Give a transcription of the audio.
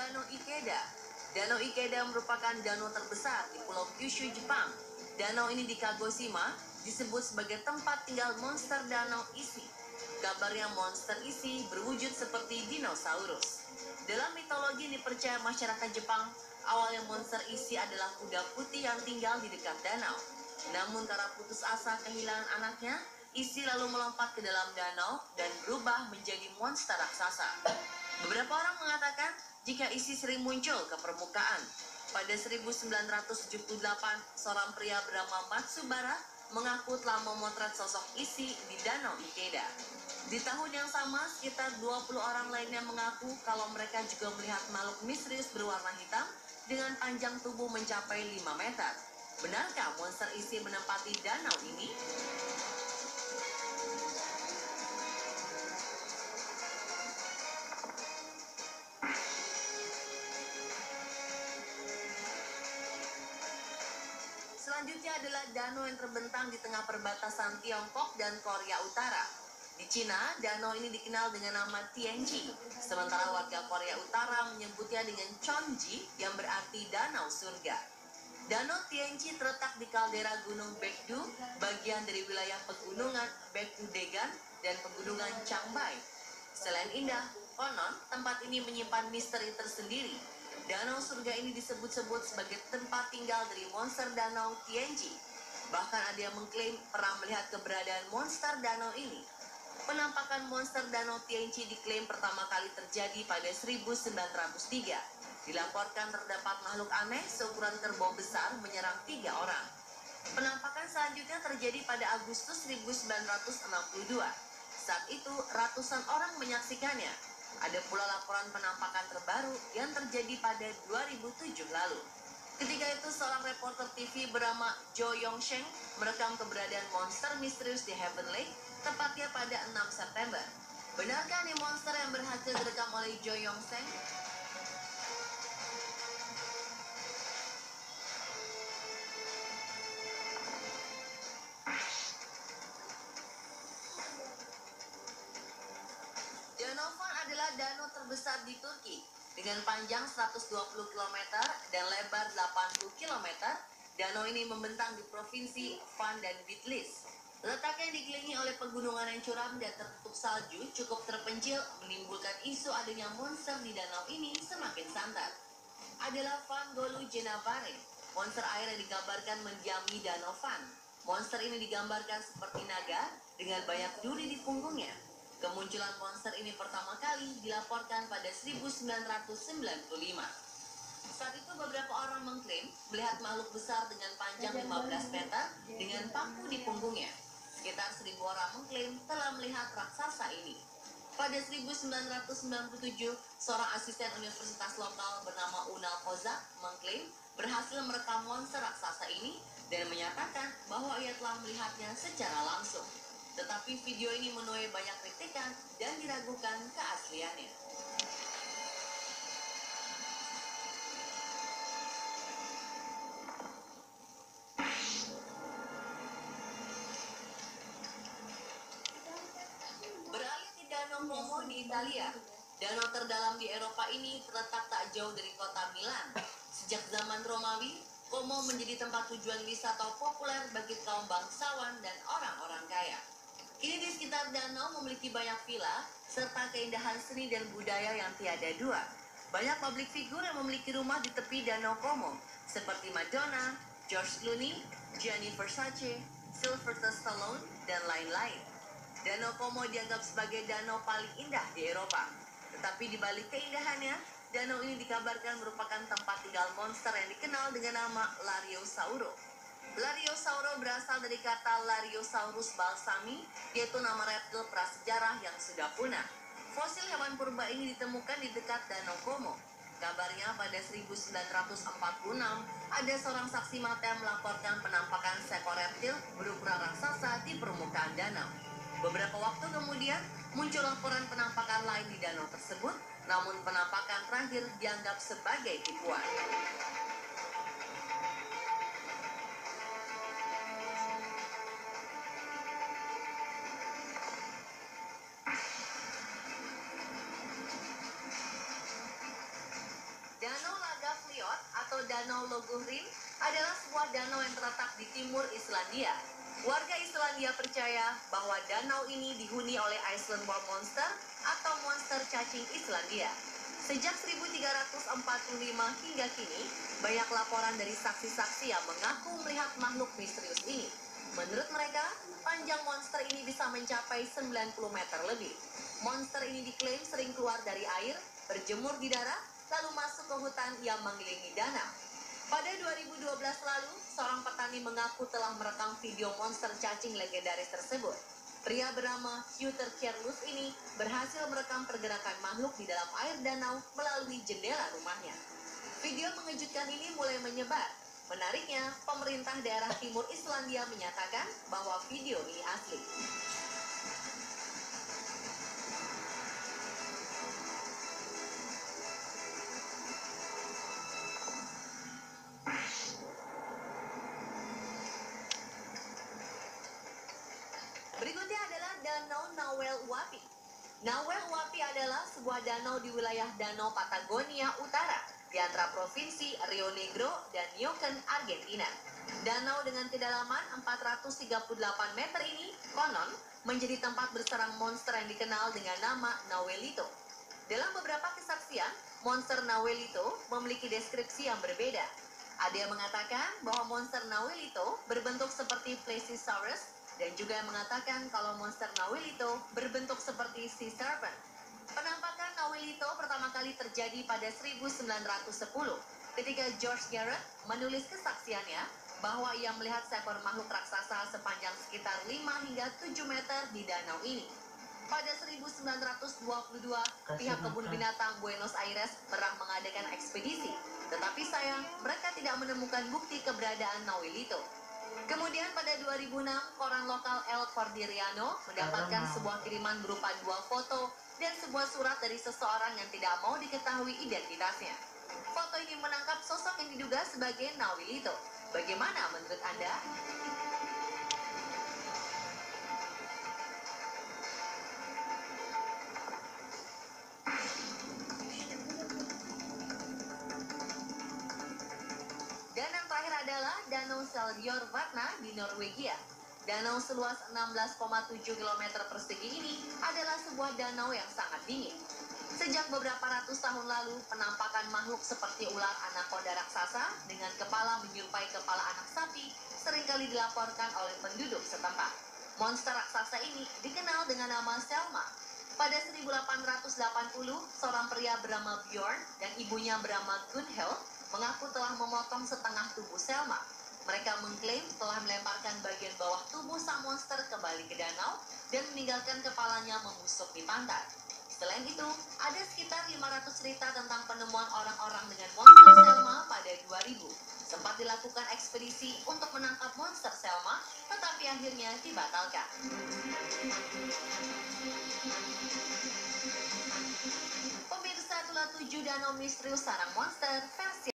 Danau Ikeda. Danau Ikeda merupakan danau terbesar di Pulau Kyushu, Jepang. Danau ini di Kagoshima disebut sebagai tempat tinggal monster danau isi. Kabarnya monster isi berwujud seperti dinosaurus. Dalam mitologi dipercaya masyarakat Jepang, awalnya monster isi adalah kuda putih yang tinggal di dekat danau. Namun karena putus asa kehilangan anaknya, isi lalu melompat ke dalam danau dan berubah menjadi monster raksasa. Beberapa orang mengatakan jika isi sering muncul ke permukaan. Pada 1978, seorang pria bernama Matsubara mengaku telah memotret sosok isi di Danau Ikeda. Di tahun yang sama, sekitar 20 orang lainnya mengaku kalau mereka juga melihat makhluk misterius berwarna hitam dengan panjang tubuh mencapai 5 meter. Benarkah monster isi menempati danau ini? Selanjutnya adalah danau yang terbentang di tengah perbatasan Tiongkok dan Korea Utara. Di Cina, danau ini dikenal dengan nama Tianji, sementara warga Korea Utara menyebutnya dengan Chonji yang berarti danau surga. Danau Tianji terletak di kaldera Gunung Baekdu, bagian dari wilayah pegunungan Baekdu-daegan dan pegunungan Changbai. Selain indah, konon tempat ini menyimpan misteri tersendiri. Danau surga ini disebut-sebut sebagai tempat tinggal dari monster danau Tianji. Bahkan ada yang mengklaim pernah melihat keberadaan monster danau ini. Penampakan monster danau Tianji diklaim pertama kali terjadi pada 1903. Dilaporkan terdapat makhluk aneh seukuran kerbau besar menyerang 3 orang. Penampakan selanjutnya terjadi pada Agustus 1962. Saat itu ratusan orang menyaksikannya. Ada pula laporan penampakan terbaru yang terjadi pada 2007 lalu. Ketika itu seorang reporter TV bernama Jo Yong Sheng merekam keberadaan monster misterius di Heaven Lake, tepatnya pada 6 September. Benarkah nih monster yang berhasil direkam oleh Jo Yong Sheng? Danau Van adalah danau terbesar di Turki dengan panjang 120 km dan lebar 80 km. Danau ini membentang di provinsi Van dan Bitlis. Letaknya dikelilingi oleh pegunungan yang curam dan tertutup salju cukup terpencil, menimbulkan isu adanya monster di danau ini semakin santer. Adalah Van Golu Jenavare, monster air yang dikabarkan mendiami danau Van. Monster ini digambarkan seperti naga dengan banyak duri di punggungnya. Kemunculan monster ini pertama kali dilaporkan pada 1995. Saat itu beberapa orang mengklaim melihat makhluk besar dengan panjang 15 meter dengan paku di punggungnya. Sekitar 1000 orang mengklaim telah melihat raksasa ini. Pada 1997, seorang asisten universitas lokal bernama Unal Kozak mengklaim berhasil merekam monster raksasa ini dan menyatakan bahwa ia telah melihatnya secara langsung. Tetapi video ini menuai banyak kritikan dan diragukan keasliannya. Beralih ke Danau Como di Italia. Danau terdalam di Eropa ini terletak tak jauh dari kota Milan. Sejak zaman Romawi, Como menjadi tempat tujuan wisata populer bagi kaum bangsawan dan orang-orang kaya. Kini di sekitar danau memiliki banyak villa, serta keindahan seni dan budaya yang tiada dua. Banyak publik figur yang memiliki rumah di tepi Danau Como, seperti Madonna, George Clooney, Gianni Versace, Sylvester Stallone, dan lain-lain. Danau Como dianggap sebagai danau paling indah di Eropa. Tetapi di balik keindahannya, danau ini dikabarkan merupakan tempat tinggal monster yang dikenal dengan nama Lariosaurus. Lariosaurus berasal dari kata Lariosaurus balsami, yaitu nama reptil prasejarah yang sudah punah. Fosil hewan purba ini ditemukan di dekat Danau Como. Kabarnya pada 1946, ada seorang saksi mata yang melaporkan penampakan seekor reptil berukuran raksasa di permukaan danau. Beberapa waktu kemudian, muncul laporan penampakan lain di danau tersebut, namun penampakan terakhir dianggap sebagai tipuan. atau Danau Logohrin adalah sebuah danau yang terletak di timur Islandia. Warga Islandia percaya bahwa danau ini dihuni oleh Iceland War Monster atau monster cacing Islandia. Sejak 1345 hingga kini, banyak laporan dari saksi-saksi yang mengaku melihat makhluk misterius ini. Menurut mereka, panjang monster ini bisa mencapai 90 meter lebih. Monster ini diklaim sering keluar dari air, berjemur di darat, lalu masuk ke hutan yang mengelilingi danau. Pada 2012 lalu, seorang petani mengaku telah merekam video monster cacing legendaris tersebut. Pria bernama Hjuter Kjærlus ini berhasil merekam pergerakan makhluk di dalam air danau melalui jendela rumahnya. Video mengejutkan ini mulai menyebar. Menariknya, pemerintah daerah timur Islandia menyatakan bahwa video ini asli. Berikutnya adalah Danau Nahuel Huapi. Nahuel Huapi adalah sebuah danau di wilayah Danau Patagonia Utara, di antara provinsi Rio Negro dan Neuquén, Argentina. Danau dengan kedalaman 438 meter ini, konon, menjadi tempat berserang monster yang dikenal dengan nama Nahuelito. Dalam beberapa kesaksian, monster Nahuelito memiliki deskripsi yang berbeda. Ada yang mengatakan bahwa monster Nahuelito berbentuk seperti Plesiosaurus, dan juga mengatakan kalau monster Nahuelito berbentuk seperti sea serpent. Penampakan Nahuelito pertama kali terjadi pada 1910 ketika George Garrett menulis kesaksiannya bahwa ia melihat seekor makhluk raksasa sepanjang sekitar 5 hingga 7 meter di danau ini. Pada 1922, pihak kebun binatang Buenos Aires pernah mengadakan ekspedisi, tetapi sayang mereka tidak menemukan bukti keberadaan Nahuelito. Kemudian pada 2006, koran lokal El Cordilleriano mendapatkan sebuah kiriman berupa 2 foto dan sebuah surat dari seseorang yang tidak mau diketahui identitasnya. Foto ini menangkap sosok yang diduga sebagai Nahuelito. Bagaimana menurut Anda? Dan yang terakhir adalah Danau Seljordvatna di Norwegia. Danau seluas 16,7 km persegi ini adalah sebuah danau yang sangat dingin. Sejak beberapa ratus tahun lalu, penampakan makhluk seperti ular anaconda raksasa dengan kepala menyerupai kepala anak sapi seringkali dilaporkan oleh penduduk setempat. Monster raksasa ini dikenal dengan nama Selma. Pada 1880, seorang pria bernama Bjorn dan ibunya bernama Gunhild mengaku telah memotong setengah tubuh Selma. Mereka mengklaim telah melemparkan bagian bawah tubuh sang monster kembali ke danau dan meninggalkan kepalanya membusuk di pantai. Selain itu, ada sekitar 500 cerita tentang penemuan orang-orang dengan monster Selma pada 2000. Sempat dilakukan ekspedisi untuk menangkap monster Selma, tetapi akhirnya dibatalkan. Pemirsa, itulah 7 danau misterius sarang monster versi